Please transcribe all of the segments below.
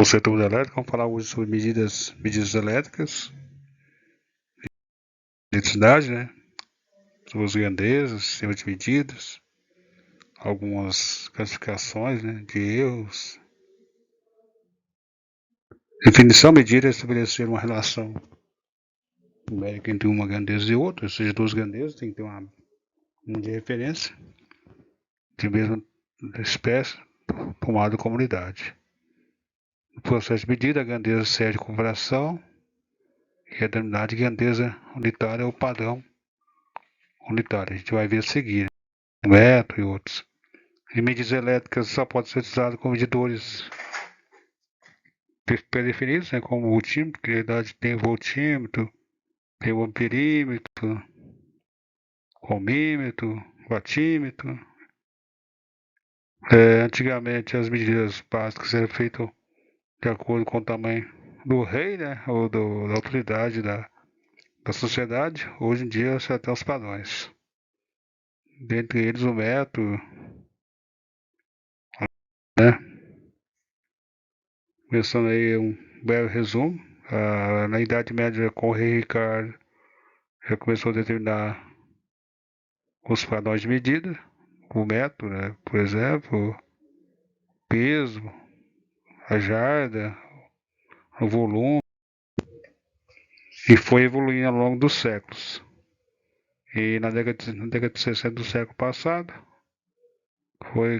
setor elétrico, vamos falar hoje sobre medidas elétricas, eletricidade, né? Suas grandezas, sistema de medidas, algumas classificações, né, de erros. Definição medida é estabelecer uma relação numérica entre uma grandeza e outra, ou seja, duas grandezas tem que ter uma de referência de mesma espécie formada como unidade. No processo de medida, a grandeza serve de comparação e a denominada de grandeza unitária é o padrão unitário. A gente vai ver a seguir, o metro e outros. E medidas elétricas só podem ser utilizadas com medidores pré-definidos, né, como o voltímetro, que na verdade tem o voltímetro, tem o amperímetro, o ohmímetro, o watímetro. Antigamente as medidas básicas eram feitas de acordo com o tamanho do rei, né, ou da autoridade da sociedade. Hoje em dia você tem os padrões. Dentre eles o metro, né? Começando aí um breve resumo. Na Idade Média, com o rei Ricardo, já começou a determinar os padrões de medida, o metro, né? Por exemplo, o peso, a jarda, o volume, e foi evoluindo ao longo dos séculos. E na década de 60 do século passado,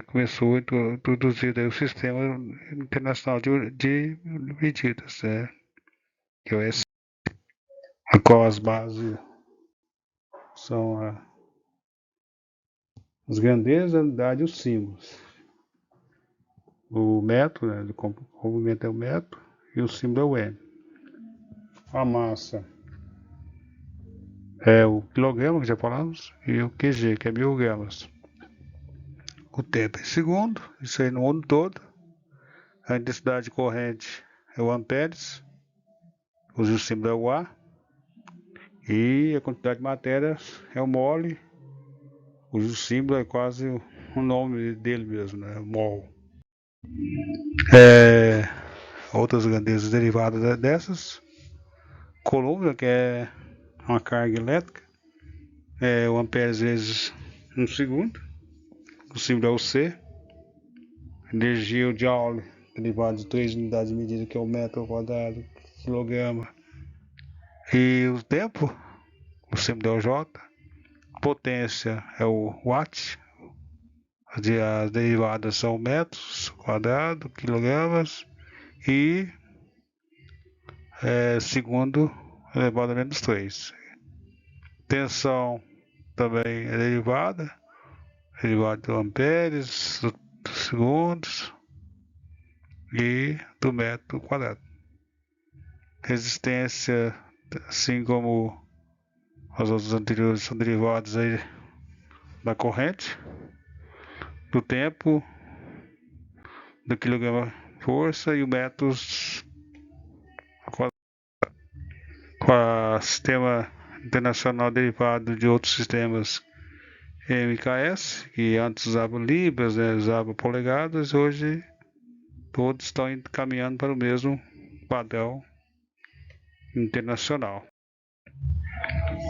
começou a introduzir o Sistema Internacional de Medidas, né? Que é o S, a qual as bases são as grandezas, a unidade e os símbolos. O metro, né, de comprimento é o metro, e o símbolo é o M. A massa é o quilograma, que já falamos, e o QG, que é 1000 gramas. O tempo é segundo, isso aí no mundo todo. A intensidade de corrente é o amperes, o símbolo é o A. E a quantidade de matéria é o mole, o símbolo é quase o nome dele mesmo, né? Mol. Outras grandezas derivadas dessas. Coulomb, que é uma carga elétrica, o amperes vezes 1 segundo, o símbolo é o C. Energia, o joule, derivado de 3 unidades de medida, que é o metro ao quadrado, quilograma. E o tempo, o símbolo é o J. Potência é o watt. As derivadas são metros, quadrado, quilogramas e segundo elevado a menos 3. Tensão também é derivada do amperes, do segundos e do metro quadrado. Resistência, assim como as outras anteriores, são derivadas aí da corrente, do tempo, do quilograma força e o metros quadrado. Com o sistema internacional derivado de outros sistemas MKS, que antes usavam libras, né, usavam polegadas, hoje todos estão caminhando para o mesmo padrão internacional.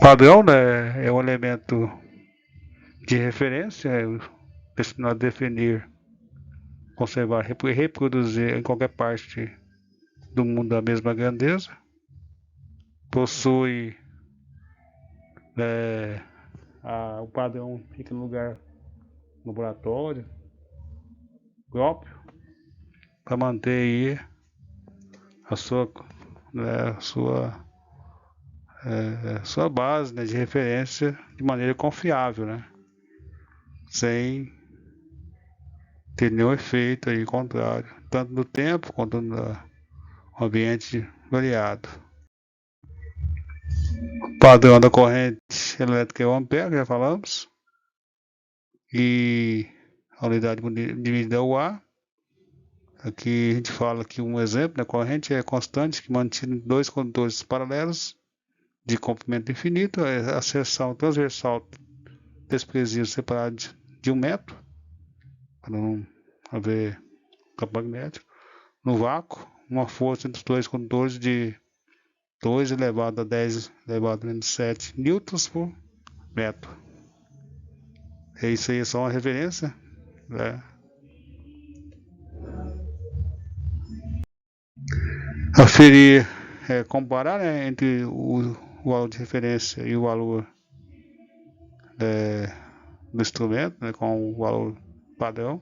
Padrão, né, é um elemento de referência, destinado a definir, conservar, reproduzir em qualquer parte do mundo a mesma grandeza. Possui o padrão fica no lugar laboratório próprio para manter aí a sua base, né, de referência de maneira confiável, né, sem ter nenhum efeito aí contrário, tanto no tempo quanto no ambiente variado. O padrão da corrente elétrica é o ampere, já falamos, e a unidade de medida é o A. Aqui a gente fala que um exemplo, né, corrente é constante que mantém dois condutores paralelos de comprimento infinito, a seção transversal desprezível separada de 1 metro, para não haver campo magnético. No vácuo, uma força entre os dois condutores de 2 elevado a 10 elevado a menos 7 newtons por metro. É isso aí, é só uma referência, né? Aferir, comparar, né, entre o valor de referência e o valor do instrumento, né, com o valor padrão.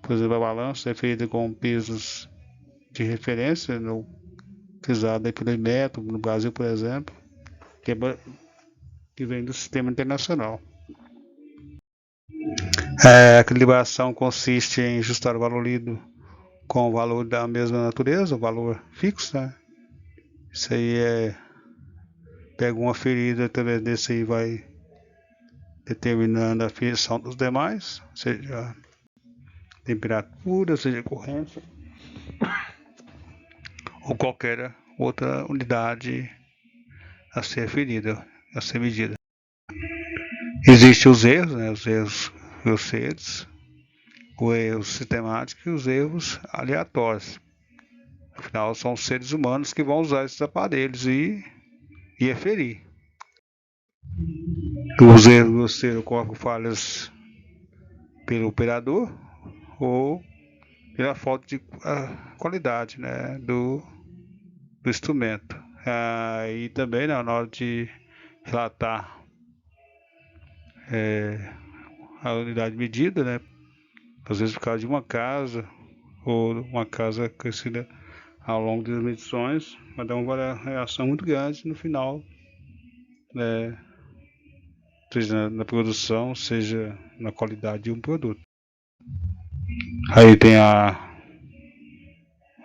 Por exemplo, a balança é feita com pesos de referência, utilizado pelo método no Brasil, por exemplo, que vem do sistema internacional. A equilibração consiste em ajustar o valor lido com o valor da mesma natureza, o valor fixo, né? Isso aí pega uma ferida, através desse aí vai determinando a aferição dos demais, seja temperatura, seja corrente, ou qualquer outra unidade a ser aferida, a ser medida. Existem os erros, né? Os erros grosseiros, os erros sistemáticos e os erros aleatórios. Afinal, são os seres humanos que vão usar esses aparelhos e aferir. Os erros grosseiros ocorrem falhas pelo operador ou pela falta de qualidade, né, do instrumento. E também, né, na hora de relatar a unidade medida, né, às vezes por causa de uma casa ou uma casa crescida ao longo das medições, vai dar uma variação muito grande no final, né, seja na produção, seja na qualidade de um produto. Aí tem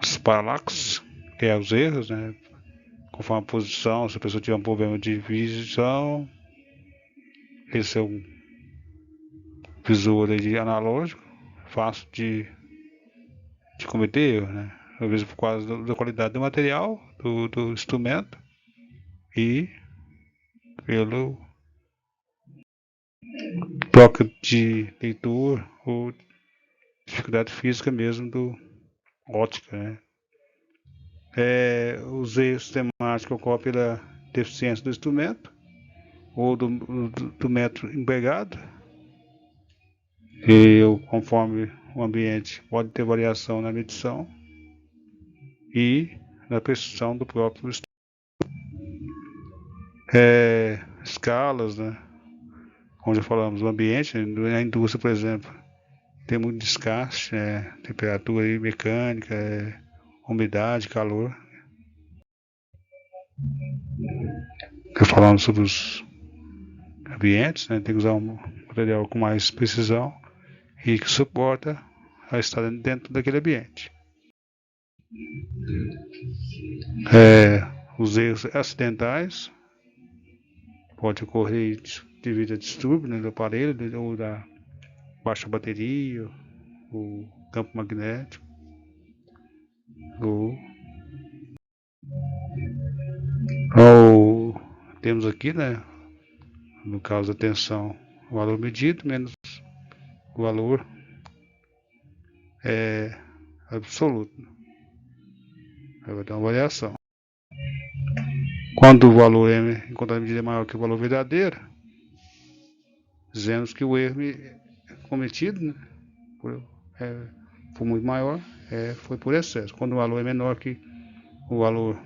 os parallax, que é os erros, né, conforme a posição. Se a pessoa tiver um problema de visão, esse é um visor aí analógico, fácil de cometer erro, né? Às vezes por causa da qualidade do material, do instrumento e pelo troca de leitor ou dificuldade física mesmo do ótica, né? Os erros sistemáticos ocorrem pela deficiência do instrumento ou do método empregado, e conforme o ambiente pode ter variação na medição e na precisão do próprio instrumento. Escalas, né? Como já falamos, o ambiente, na indústria, por exemplo, tem muito desgaste, temperatura aí, mecânica, umidade, calor. Já falamos sobre os ambientes, né? Tem que usar um material com mais precisão e que suporta a estar dentro daquele ambiente. Os erros acidentais pode ocorrer devido a distúrbio, né, do aparelho ou da baixa bateria, o campo magnético, ou temos aqui, né, no caso da tensão, o valor medido menos o valor absoluto. Vai dar uma variação. Quando o valor enquanto a medida é maior que o valor verdadeiro, dizemos que o erro cometido, né, foi muito maior, foi por excesso. Quando o valor é menor que o valor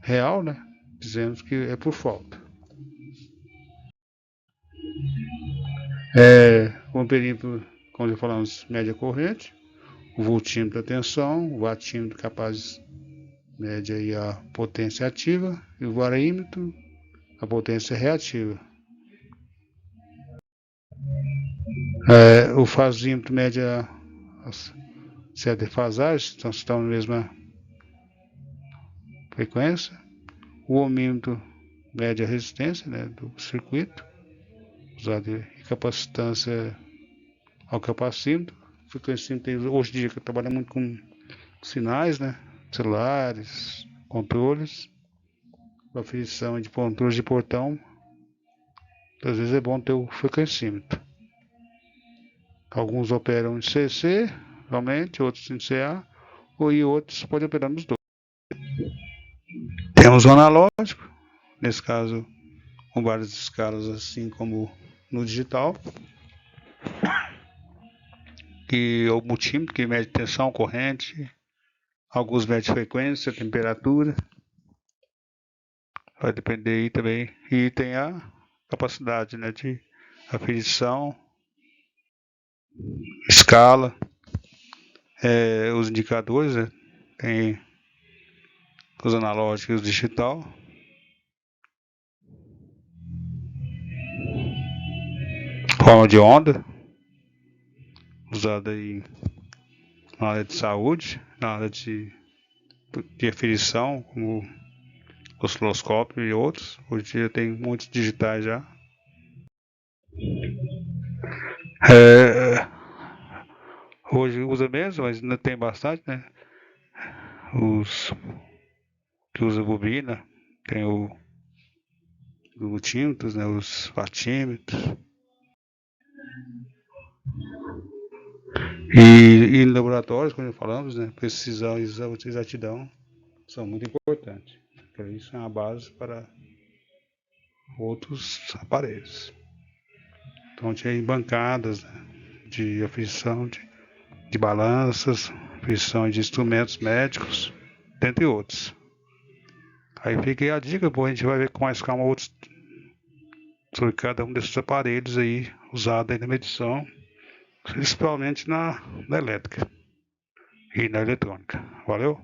real, né, dizemos que é por falta. O amperímetro, como já falamos, média corrente, o voltímetro da tensão, o watímetro capaz mede aí a potência ativa e o varímetro a potência reativa. O fasímetro mede a certa defasagem, então estão na mesma frequência. O ohmímetro mede a resistência, né, do circuito, usado em capacitância ao capacímetro. O frequencímetro hoje em dia que trabalha muito com sinais, né, celulares, controles, aferição de controles de portão. Às vezes é bom ter o frequencímetro. Alguns operam em CC, realmente, outros em CA. e outros podem operar nos dois. Temos o analógico, nesse caso com várias escalas, assim como no digital, que é o multímetro que mede tensão, corrente, alguns medem frequência, temperatura, vai depender aí também, e tem a capacidade, né, de aferição, escala, os indicadores, né, tem os analógicos e os digital. Forma de onda, usada aí na área de saúde, na área de aferição, como osciloscópio e outros. Hoje em dia tem muitos digitais já. Hoje usa menos, mas ainda tem bastante, né? Os que usa bobina, tem o multímetros, né? Os watímetros. E em laboratórios, como falamos, né? Precisão e exatidão são muito importantes. Porque isso é uma base para outros aparelhos. Então tem bancadas, né, de aferição de balanças, aferição de instrumentos médicos, dentre outros. Aí fica aí a dica, pô, a gente vai ver com mais calma outros sobre cada um desses aparelhos aí usados aí na medição, principalmente na elétrica e na eletrônica. Valeu?